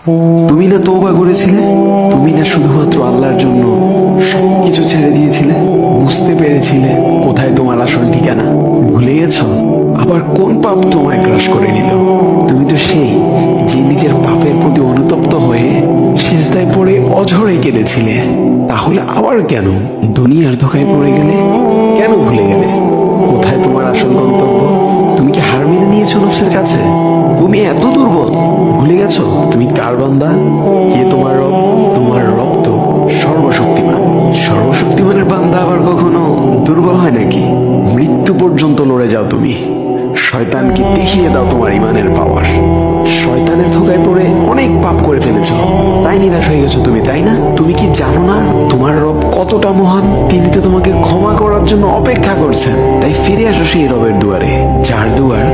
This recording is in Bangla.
তুমি না তওবা করেছিলে? তুমি না শুধুমাত্র আল্লাহর জন্য সবকিছু ছেড়ে দিয়েছিলে? বুঝতে পেরেছিলে কোথায় তোমার আসল ঠিকানা? ভুলে গেছো? আবার কোন পাপ তোমায় গ্রাস করে নিল? তুমি তো সেই যে নিজের পাপের প্রতি অনুতপ্ত হয়ে সিজদায় পড়ে অঝরে কেঁদেছিলে। তাহলে আবার কেন দুনিয়ার ধোকায় পড়ে গেলে? কেন ভুলে গেলে কোথায় তোমার আসল গন্তব্য? তুমি কি হার মেনে নিয়েছো নফসের কাছে? তুমি এত দুর্বল, ভুলে গেছো তুমি কার বান্দা? কে তোমার রব? তোমার রব তো সর্বশক্তিমান। সর্বশক্তিমানের বান্দা আবার কখনো দুর্বল হয় নাকি? মৃত্যু পর্যন্ত লড়ে যাও তুমি। শয়তানকে দেখিয়ে দাও তোমার ইমানের পাওয়ার। শয়তানের ধোকায় পড়ে অনেক পাপ করে ফেলেছো, তাই নিরাশ হয়ে গেছো তুমি, তাই না? তুমি কি জানো না তোমার রব কতটা মহান? তিনি তো তোমাকে ক্ষমা করার জন্য অপেক্ষা করছেন। তাই ফিরে আসো সেই রবের দুয়ারে, যার দুয়ার